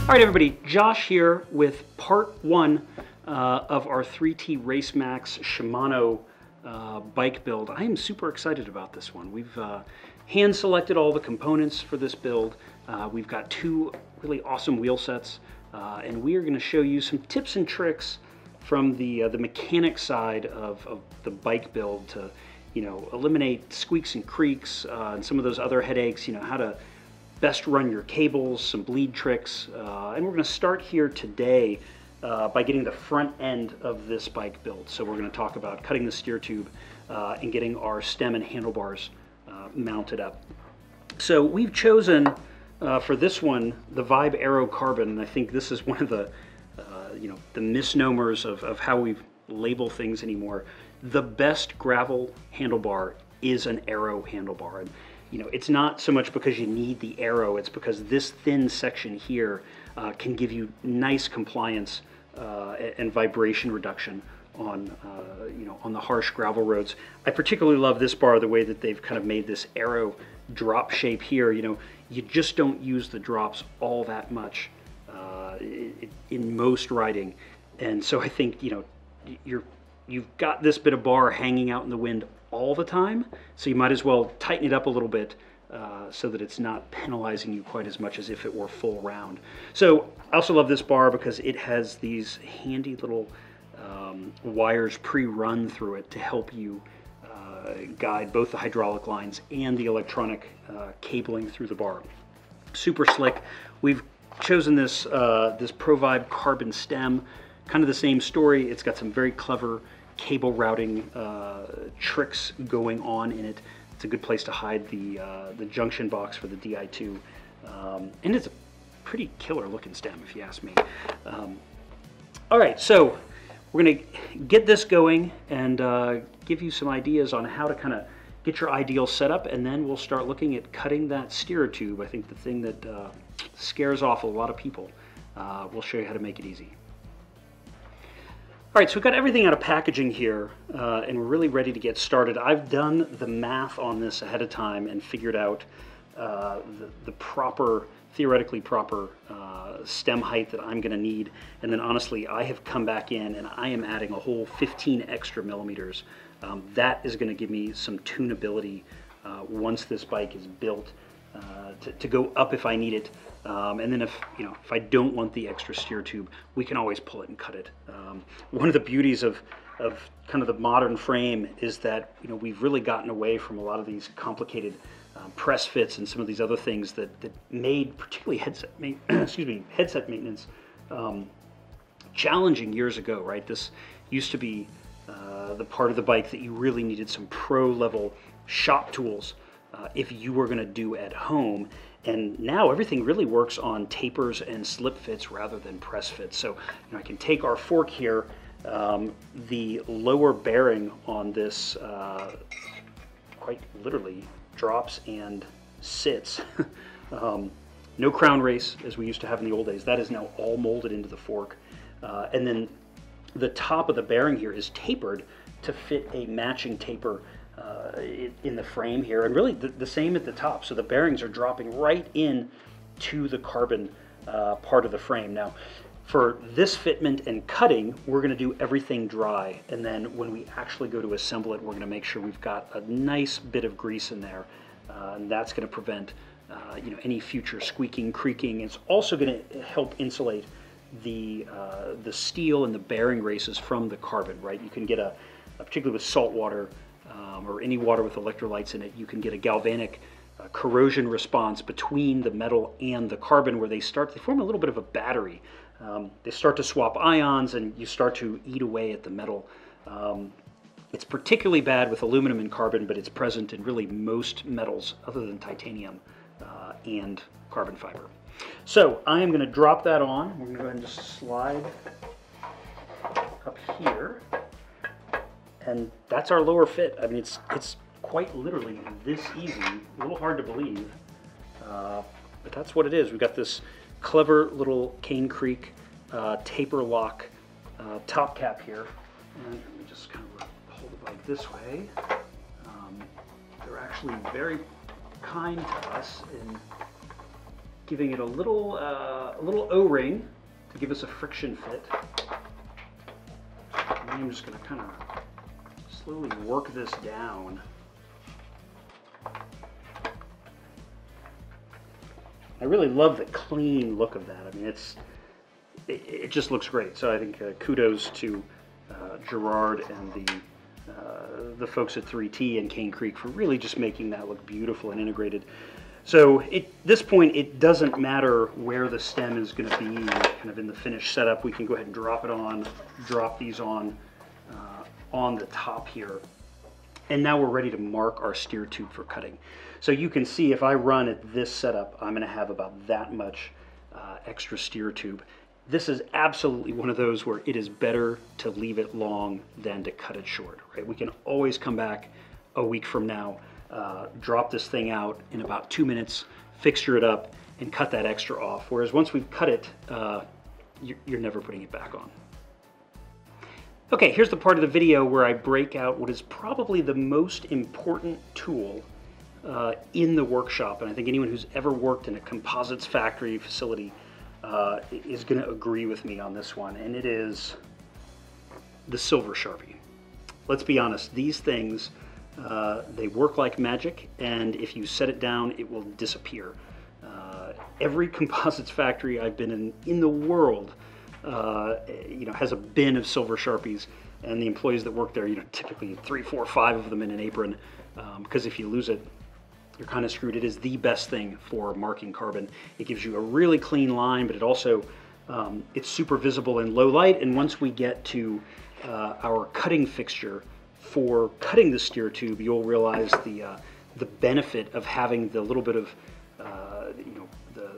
All right, everybody, Josh here with part one of our 3T Race Max Shimano bike build. I am super excited about this one. We've hand selected all the components for this build. We've got two really awesome wheel sets, and we are going to show you some tips and tricks from the mechanic side of the bike build to, eliminate squeaks and creaks and some of those other headaches. How to best run your cables, some bleed tricks, and we're going to start here today by getting the front end of this bike built. So we're going to talk about cutting the steer tube and getting our stem and handlebars mounted up. So we've chosen for this one the Vibe Aero Carbon, and I think this is one of the the misnomers of how we label things anymore. The best gravel handlebar is an aero handlebar. And it's not so much because you need the aero, it's because this thin section here can give you nice compliance and vibration reduction on on the harsh gravel roads. I particularly love this bar, the way that they've kind of made this aero drop shape here. You just don't use the drops all that much in most riding, and so I think you've got this bit of bar hanging out in the wind all the time, so you might as well tighten it up a little bit so that it's not penalizing you quite as much as if it were full round. So I also love this bar because it has these handy little wires pre-run through it to help you guide both the hydraulic lines and the electronic cabling through the bar. Super slick. We've chosen this this ProVibe carbon stem, kind of the same story. It's got some very clever cable routing tricks going on in it. It's a good place to hide the junction box for the Di2, and it's a pretty killer looking stem if you ask me. All right, so we're gonna get this going and give you some ideas on how to kind of get your ideal setup, and then we'll start looking at cutting that steerer tube. I think the thing that scares off a lot of people. We'll show you how to make it easy. All right, so we've got everything out of packaging here, and we're really ready to get started. I've done the math on this ahead of time and figured out the proper, theoretically proper stem height that I'm gonna need. And then honestly, I have come back in and I am adding a whole 15 extra millimeters. That is gonna give me some tunability once this bike is built to go up if I need it. And then if I don't want the extra steer tube, we can always pull it and cut it. One of the beauties of kind of the modern frame is that we've really gotten away from a lot of these complicated press fits and some of these other things that made particularly headset maintenance challenging years ago, right? This used to be the part of the bike that you really needed some pro level shop tools if you were going to do at home. And now everything really works on tapers and slip fits rather than press fits. So I can take our fork here, the lower bearing on this quite literally drops and sits. No crown race as we used to have in the old days. That is now all molded into the fork. And then the top of the bearing here is tapered to fit a matching taper in the frame here, and really the same at the top. So the bearings are dropping right in to the carbon part of the frame. Now, for this fitment and cutting, we're going to do everything dry, and then when we actually go to assemble it, we're going to make sure we've got a nice bit of grease in there, and that's going to prevent any future squeaking, creaking. It's also going to help insulate the steel and the bearing races from the carbon. Right? You can get particularly with salt water. Or any water with electrolytes in it, you can get a galvanic corrosion response between the metal and the carbon, where they form a little bit of a battery. They start to swap ions and you start to eat away at the metal. It's particularly bad with aluminum and carbon, but it's present in really most metals other than titanium and carbon fiber. So I am going to drop that on. We're going to go ahead and just slide up here. And that's our lower fit. I mean, it's quite literally this easy. A little hard to believe, but that's what it is. We've got this clever little Cane Creek taper lock top cap here. And let me just kind of hold it like this way. They're actually very kind to us in giving it a little O-ring to give us a friction fit. And I'm just going to kind of slowly work this down. I really love the clean look of that. I mean, it just looks great. So I think kudos to Gerard and the folks at 3T and Cane Creek for really just making that look beautiful and integrated. So at this point, it doesn't matter where the stem is going to be kind of in the finished setup. We can go ahead and drop these on the top here. And now we're ready to mark our steer tube for cutting. So you can see if I run at this setup, I'm going to have about that much extra steer tube. This is absolutely one of those where it is better to leave it long than to cut it short, right? We can always come back a week from now, drop this thing out in about 2 minutes, fixture it up, and cut that extra off. Whereas once we've cut it, you're never putting it back on. Okay, here's the part of the video where I break out what is probably the most important tool in the workshop, and I think anyone who's ever worked in a composites factory facility is going to agree with me on this one, and it is the silver Sharpie. Let's be honest, these things, they work like magic, and if you set it down, it will disappear. Every composites factory I've been in the world, has a bin of silver Sharpies, and the employees that work there, typically 3, 4, 5 of them in an apron, because if you lose it, you're kind of screwed. It is the best thing for marking carbon. It gives you a really clean line, but it also, it's super visible in low light, and once we get to our cutting fixture for cutting the steer tube, you'll realize the benefit of having the little bit of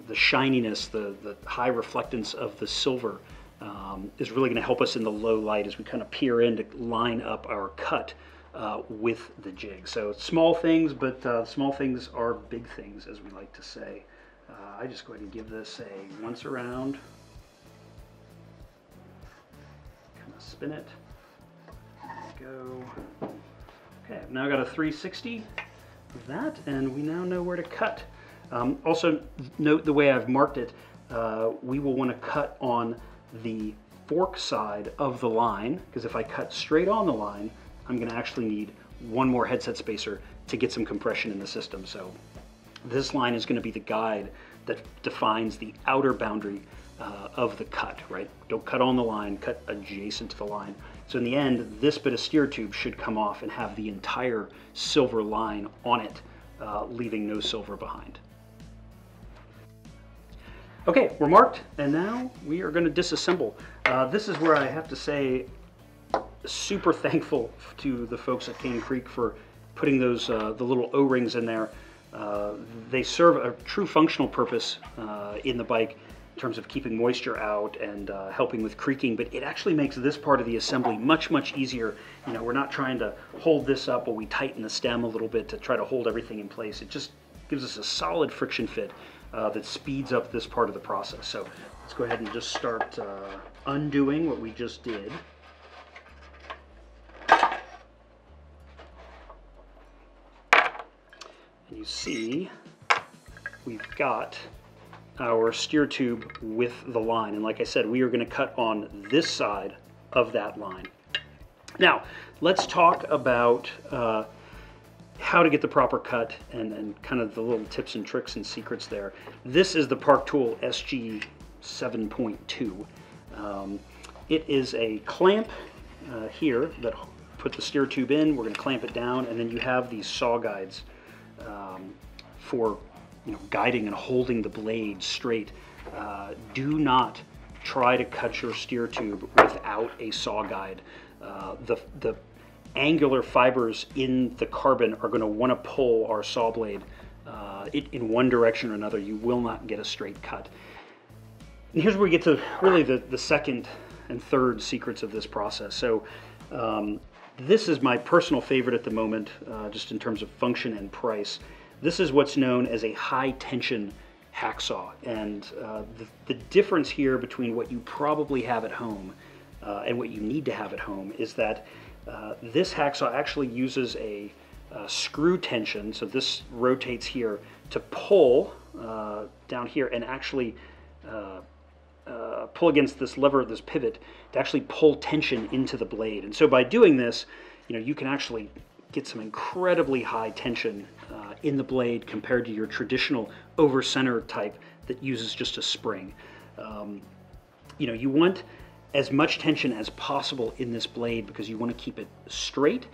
the shininess, the high reflectance of the silver is really going to help us in the low light as we kind of peer in to line up our cut with the jig. So small things, but small things are big things, as we like to say. I just go ahead and give this a once around, kind of spin it. There we go. Okay, I've now got a 360 of that, and we now know where to cut. Also, note the way I've marked it. We will want to cut on the fork side of the line, because if I cut straight on the line, I'm going to actually need one more headset spacer to get some compression in the system. So this line is going to be the guide that defines the outer boundary of the cut, right? Don't cut on the line, cut adjacent to the line. So in the end, this bit of steer tube should come off and have the entire silver line on it, leaving no silver behind. Okay, we're marked, and now we are going to disassemble. This is where I have to say, super thankful to the folks at Cane Creek for putting those the little O-rings in there. They serve a true functional purpose in the bike in terms of keeping moisture out and helping with creaking, but it actually makes this part of the assembly much, much easier. We're not trying to hold this up while we tighten the stem a little bit to try to hold everything in place. It just gives us a solid friction fit that speeds up this part of the process. So let's go ahead and just start undoing what we just did. And you see we've got our steer tube with the line, and like I said, we are going to cut on this side of that line. Now let's talk about how to get the proper cut and kind of the little tips and tricks and secrets there. This is the Park Tool SG 7.2. It is a clamp here that put the steer tube in. We're going to clamp it down, and then you have these saw guides for guiding and holding the blade straight. Do not try to cut your steer tube without a saw guide. The angular fibers in the carbon are going to want to pull our saw blade in one direction or another. You will not get a straight cut. And here's where we get to really the second and third secrets of this process. So this is my personal favorite at the moment, just in terms of function and price. This is what's known as a high tension hacksaw, and the difference here between what you probably have at home and what you need to have at home is that this hacksaw actually uses a screw tension, so this rotates here to pull down here and actually pull against this lever, this pivot, to actually pull tension into the blade. And so by doing this, you can actually get some incredibly high tension in the blade compared to your traditional over-center type that uses just a spring. You want as much tension as possible in this blade because you want to keep it straight.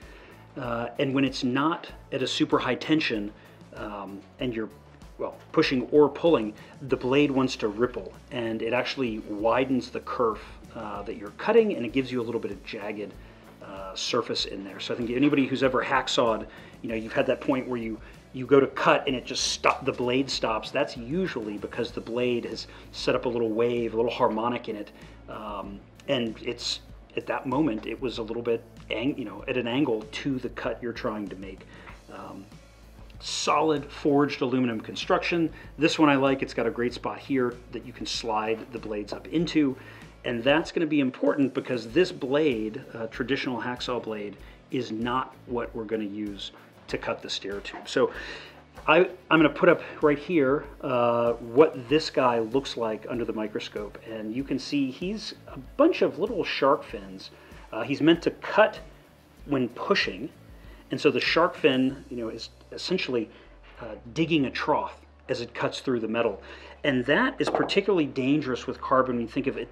And when it's not at a super high tension and you're pushing or pulling, the blade wants to ripple, and it actually widens the kerf that you're cutting, and it gives you a little bit of jagged surface in there. So I think anybody who's ever hacksawed, you've had that point where you go to cut and it just the blade stops. That's usually because the blade has set up a little wave, a little harmonic in it, and it's at that moment it was a little bit at an angle to the cut you're trying to make. Solid forged aluminum construction. This one I like. It's got a great spot here that you can slide the blades up into, and that's going to be important because this blade, traditional hacksaw blade, is not what we're going to use to cut the steer tube. So I'm going to put up right here what this guy looks like under the microscope, and you can see he's a bunch of little shark fins. He's meant to cut when pushing, and so the shark fin, is essentially digging a trough as it cuts through the metal, and that is particularly dangerous with carbon. When you think of it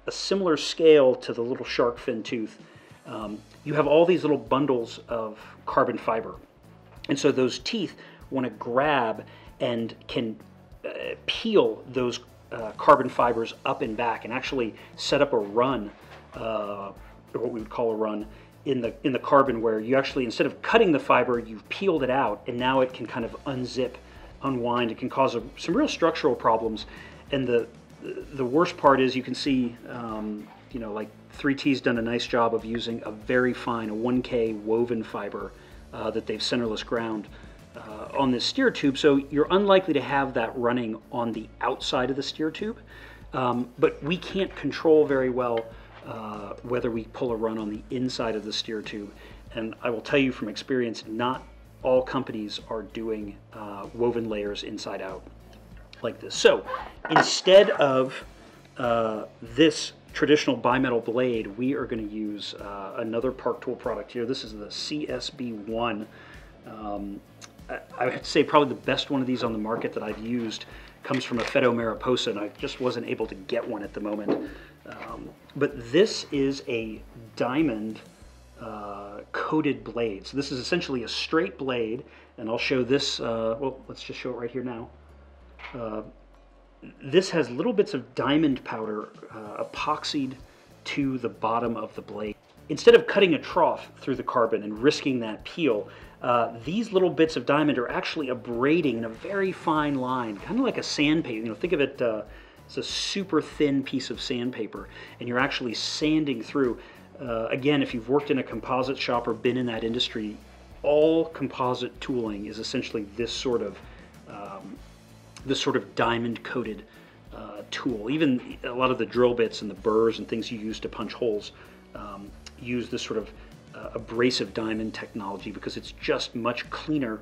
a similar scale to the little shark fin tooth, you have all these little bundles of carbon fiber, and so those teeth want to grab and can peel those carbon fibers up and back and actually set up a run, or what we would call a run, in the carbon, where you actually, instead of cutting the fiber, you've peeled it out, and now it can kind of unzip, unwind. It can cause some real structural problems. And the worst part is you can see, like 3T's done a nice job of using a very fine, a 1K woven fiber that they've centerless ground on this steer tube. So you're unlikely to have that running on the outside of the steer tube, but we can't control very well whether we pull a run on the inside of the steer tube. And I will tell you from experience, not all companies are doing woven layers inside out like this. So instead of this traditional bimetal blade, we are going to use another Park Tool product here. This is the CSB1. I have to say probably the best one of these on the market that I've used comes from a Fedo Mariposa, and I just wasn't able to get one at the moment. But this is a diamond coated blade. So this is essentially a straight blade, and I'll show this, well, let's just show it right here now. This has little bits of diamond powder epoxied to the bottom of the blade. Instead of cutting a trough through the carbon and risking that peel, these little bits of diamond are actually abrading in a very fine line, kind of like a sandpaper. Think of it, it's a super thin piece of sandpaper, and you're actually sanding through. Again, if you've worked in a composite shop or been in that industry, all composite tooling is essentially this sort of diamond-coated tool. Even a lot of the drill bits and the burrs and things you use to punch holes use this sort of abrasive diamond technology because it's just much cleaner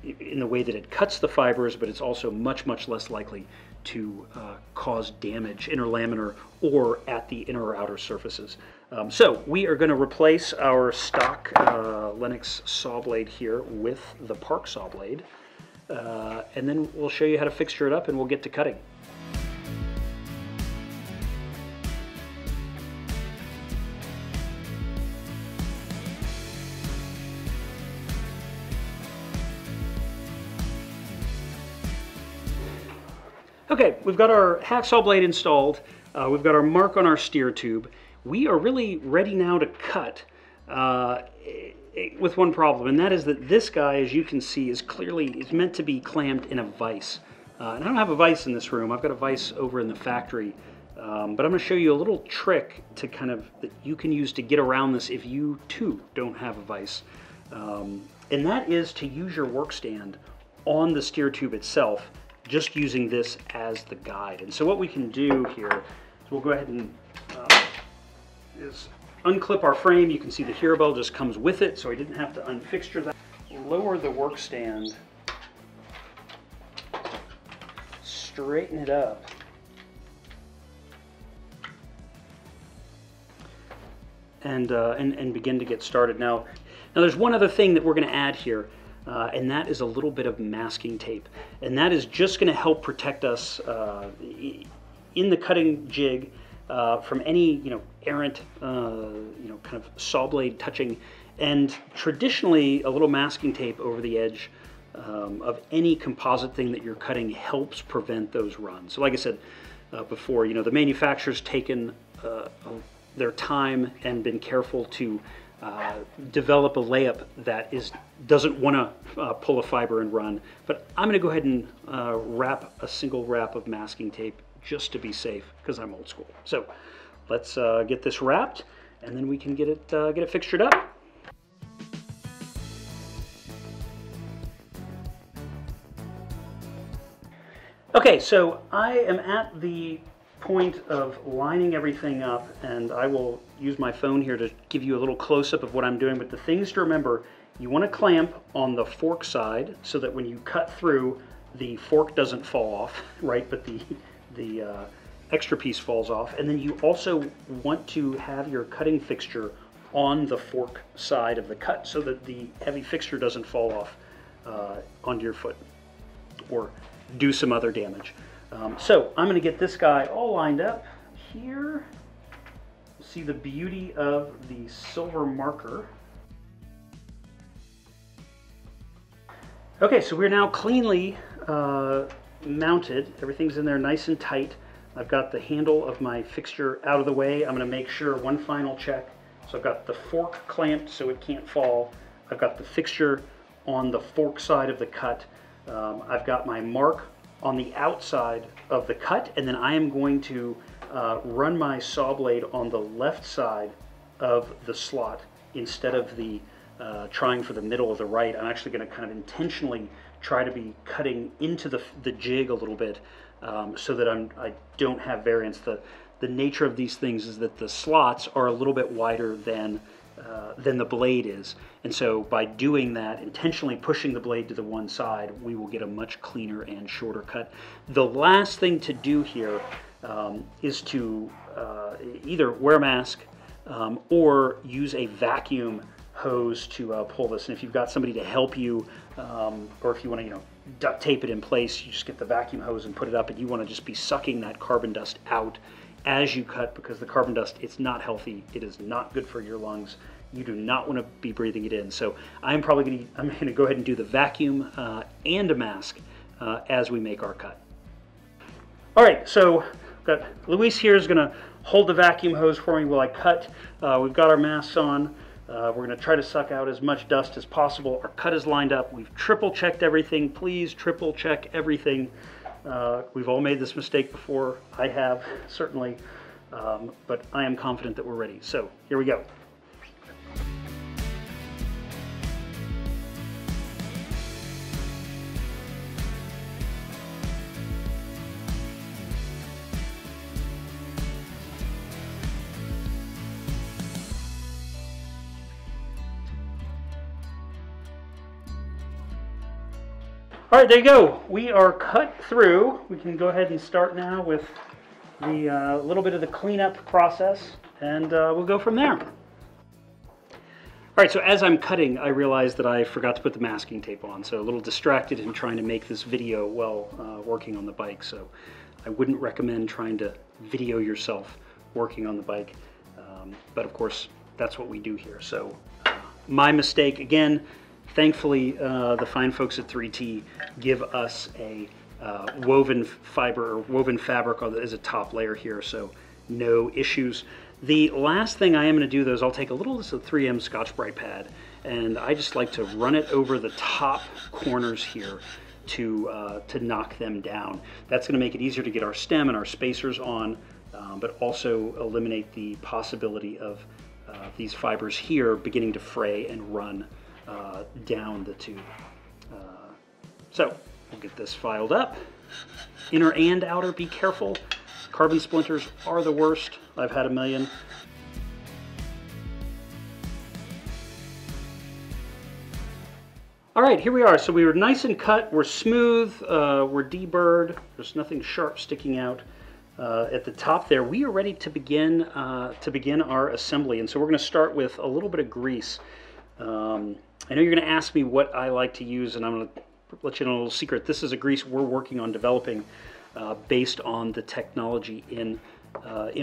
in the way that it cuts the fibers, but it's also much, much less likely to cause damage interlaminar or at the inner or outer surfaces. So we are going to replace our stock Lennox saw blade here with the Park saw blade, and then we'll show you how to fixture it up and we'll get to cutting. Okay, we've got our hacksaw blade installed. We've got our mark on our steer tube. We are really ready now to cut with one problem, and that is that this guy, as you can see, is meant to be clamped in a vise. And I don't have a vise in this room. I've got a vise over in the factory. But I'm going to show you a little trick to that you can use to get around this if you too don't have a vise. And that is to use your work stand on the steer tube itself, just using this as the guide. And so what we can do here is we'll go ahead and unclip our frame. You can see the hero bell just comes with it, so I didn't have to unfixture that. Lower the work stand straighten it up. And begin to get started. Now there's one other thing that we're going to add here, and that is a little bit of masking tape, and that is just going to help protect us in the cutting jig from any errant kind of saw blade touching. And traditionally, a little masking tape over the edge of any composite thing that you're cutting helps prevent those runs. So like I said before, the manufacturer's taken their time and been careful to develop a layup that doesn't want to pull a fiber and run. But I'm going to go ahead and wrap a single wrap of masking tape just to be safe, because I'm old school. So let's get this wrapped, and then we can get it fixtured up. Okay, so I am at the point of lining everything up, and I will use my phone here to give you a little close-up of what I'm doing. But the things to remember, you want to clamp on the fork side so that when you cut through, the fork doesn't fall off, right? But the extra piece falls off. And then you also want to have your cutting fixture on the fork side of the cut so that the heavy fixture doesn't fall off onto your foot or do some other damage. So I'm going to get this guy all lined up here. See the beauty of the silver marker. Okay, so we're now cleanly mounted. Everything's in there nice and tight. I've got the handle of my fixture out of the way. I'm going to make sure, one final check. So I've got the fork clamped so it can't fall. I've got the fixture on the fork side of the cut. I've got my mark on the outside of the cut, and then I am going to run my saw blade on the left side of the slot instead of the trying for the middle of the right. I'm actually going to kind of intentionally try to be cutting into the jig a little bit so that I don't have variance. The nature of these things is that the slots are a little bit wider than the blade is. And so by doing that, intentionally pushing the blade to the one side, we will get a much cleaner and shorter cut. The last thing to do here is to either wear a mask or use a vacuum hose to pull this. And if you've got somebody to help you, or if you want to, duct tape it in place, you just get the vacuum hose and put it up, and you want to just be sucking that carbon dust out as you cut, because the carbon dust, it's not healthy. It is not good for your lungs. You do not want to be breathing it in. So I'm going to go ahead and do the vacuum and a mask as we make our cut. All right, so got Luis here is going to hold the vacuum hose for me while I cut. We've got our masks on. We're going to try to suck out as much dust as possible. Our cut is lined up. We've triple checked everything. Please triple check everything. We've all made this mistake before. I have, certainly, but I am confident that we're ready. So here we go. All right, there you go. We are cut through. We can go ahead and start now with the little bit of the cleanup process, and we'll go from there. All right, so as I'm cutting, I realized that I forgot to put the masking tape on, so a little distracted in trying to make this video while working on the bike. So I wouldn't recommend trying to video yourself working on the bike, but of course, that's what we do here. So my mistake again. Thankfully, the fine folks at 3T give us a woven fiber or woven fabric as a top layer here, so no issues. The last thing I am going to do, though, is I'll take a little of this 3M Scotch-Brite pad, and I just like to run it over the top corners here to knock them down. That's going to make it easier to get our stem and our spacers on, but also eliminate the possibility of these fibers here beginning to fray and run down the tube. So we'll get this filed up. Inner and outer, be careful. Carbon splinters are the worst. I've had a million. All right, here we are. So we were nice and cut, we're smooth, we're deburred, there's nothing sharp sticking out at the top there. We are ready to begin our assembly, and so we're going to start with a little bit of grease. I know you're going to ask me what I like to use, and I'm going to let you know a little secret. This is a grease we're working on developing based on the technology in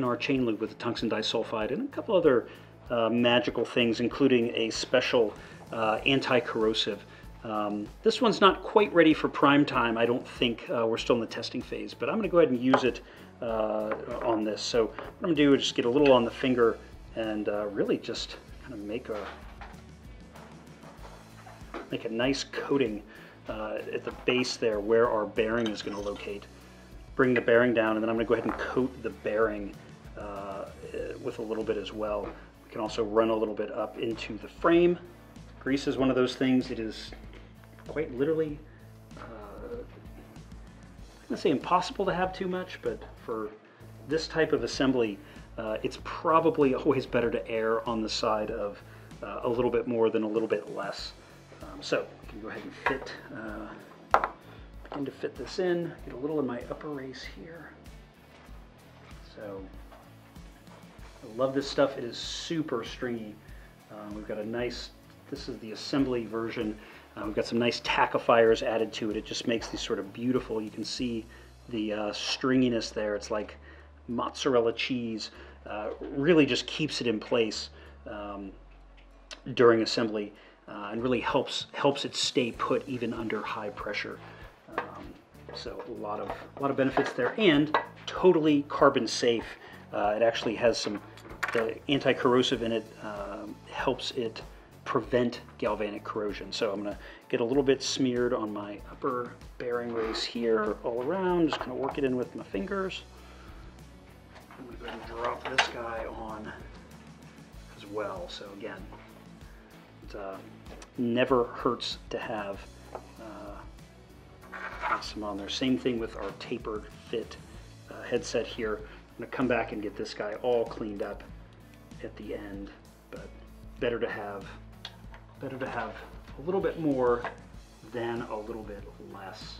our chain lube with the tungsten disulfide and a couple other magical things, including a special anti-corrosive. This one's not quite ready for prime time. I don't think. We're still in the testing phase, but I'm going to go ahead and use it on this. So what I'm going to do is just get a little on the finger and really just kind of make a nice coating at the base there where our bearing is going to locate. Bring the bearing down, and then I'm going to go ahead and coat the bearing with a little bit as well. We can also run a little bit up into the frame. Grease is one of those things. It is quite literally, I'm going to say impossible to have too much, but for this type of assembly, it's probably always better to err on the side of a little bit more than a little bit less. So I can go ahead and begin to fit this in, get a little in my upper race here. So I love this stuff. It is super stringy. We've got a nice, this is the assembly version. We've got some nice tackifiers added to it. It just makes these sort of beautiful, you can see the stringiness there. It's like mozzarella cheese. Really just keeps it in place during assembly and really helps it stay put even under high pressure. So a lot of benefits there, and totally carbon safe. It actually has the anti-corrosive in it, helps it prevent galvanic corrosion. So I'm going to get a little bit smeared on my upper bearing race here all around, just kind of work it in with my fingers. I'm going to go ahead and drop this guy on as well. So again, it never hurts to have some on there. Same thing with our tapered fit headset here. I'm going to come back and get this guy all cleaned up at the end, but better to have a little bit more than a little bit less.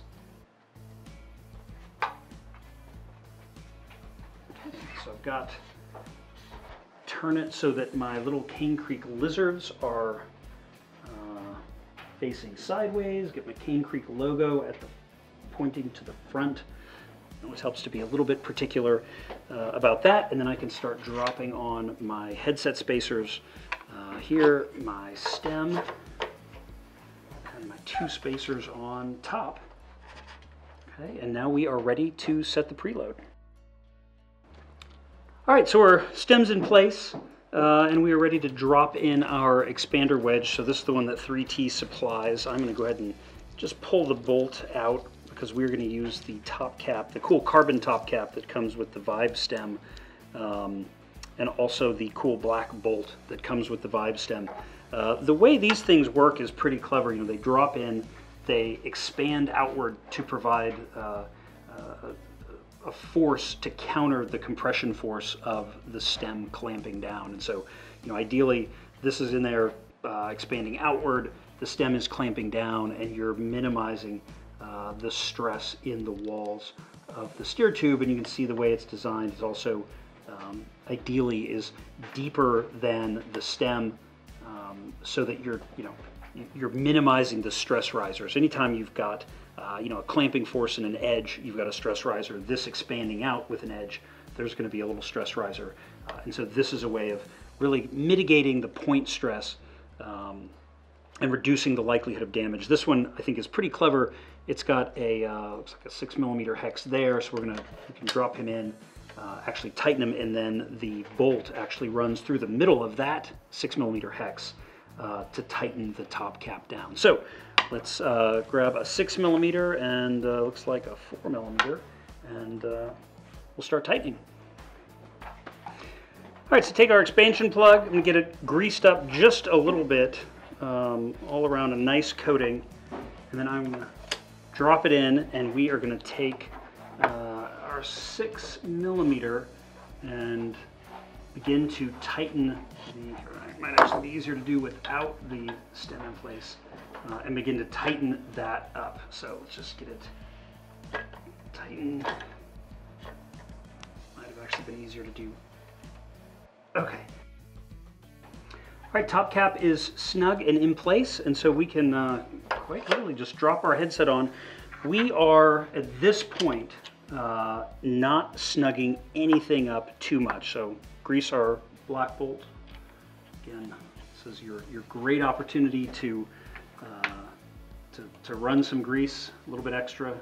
Okay, so I've got, turn it so that my little Cane Creek lizards are facing sideways, get my Cane Creek logo at the pointing to the front. It always helps to be a little bit particular about that, and then I can start dropping on my headset spacers here, my stem, and my two spacers on top. Okay, and now we are ready to set the preload. All right, so our stem's in place, and we are ready to drop in our expander wedge. So this is the one that 3T supplies. I'm going to go ahead and just pull the bolt out, because we're going to use the top cap, the cool carbon top cap that comes with the Vibe stem, and also the cool black bolt that comes with the Vibe stem. The way these things work is pretty clever. You know, they drop in, they expand outward to provide a force to counter the compression force of the stem clamping down. And so, you know, ideally, this is in there expanding outward, the stem is clamping down, and you're minimizing the stress in the walls of the steer tube. And you can see the way it's designed is also ideally is deeper than the stem, so that you're minimizing the stress risers. Anytime you've got a clamping force and an edge, you've got a stress riser. This expanding out with an edge, there's going to be a little stress riser, and so this is a way of really mitigating the point stress and reducing the likelihood of damage. This one I think is pretty clever. It's got a looks like a 6mm hex there, so we can drop him in, actually tighten him, and then the bolt actually runs through the middle of that 6mm hex to tighten the top cap down. So let's grab a 6mm and looks like a 4mm, and we'll start tightening. All right, so take our expansion plug. I'm gonna get it greased up just a little bit, all around a nice coating, and then I'm gonna drop it in, and we are gonna take our 6mm and begin to tighten the, it might actually be easier to do without the stem in place. and begin to tighten that up. So let's just get it tightened. Might have actually been easier to do. Okay. All right, top cap is snug and in place, and so we can quite literally just drop our headset on. We are, at this point, not snugging anything up too much. So grease our black bolt. Again, this is your great opportunity to run some grease, a little bit extra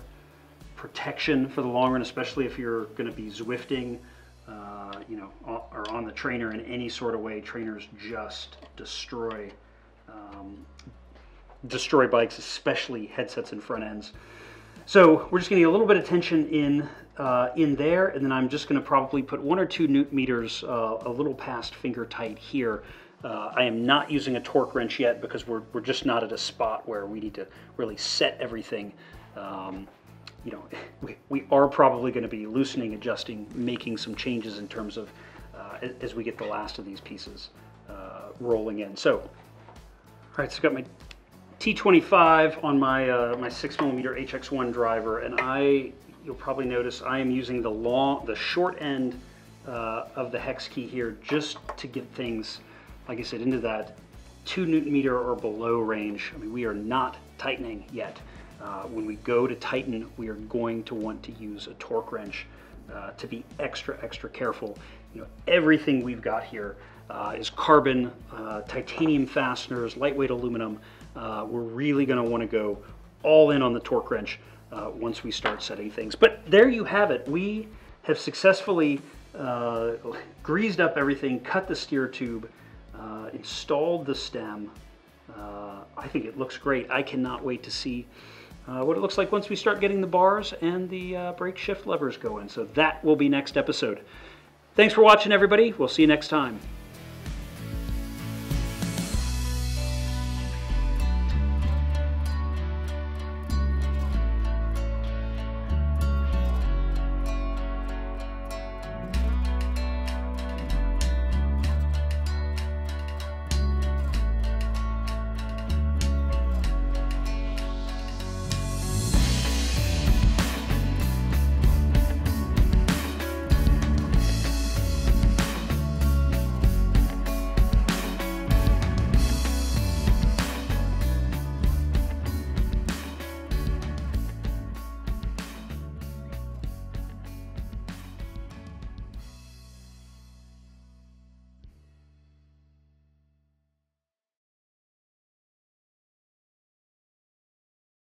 protection for the long run, especially if you're going to be Zwifting, you know, or on the trainer in any sort of way. Trainers just destroy bikes, especially headsets and front ends. So we're just going to get a little bit of tension in there, and then I'm just going to probably put 1 or 2 newton meters a little past finger tight here. I am not using a torque wrench yet because we're just not at a spot where we need to really set everything. You know, we are probably going to be loosening, adjusting, making some changes in terms of as we get the last of these pieces rolling in. So, all right, so I've got my T25 on my my 6mm HX1 driver, and you'll probably notice I am using the short end of the hex key here just to get things, like I said, into that 2 Newton meter or below range. I mean, we are not tightening yet. When we go to tighten, we are going to want to use a torque wrench to be extra careful. You know, everything we've got here is carbon, titanium fasteners, lightweight aluminum. We're really going to want to go all in on the torque wrench once we start setting things. But there you have it. We have successfully greased up everything, cut the steer tube, installed the stem. I think it looks great. I cannot wait to see what it looks like once we start getting the bars and the brake shift levers going. So that will be next episode. Thanks for watching, everybody. We'll see you next time.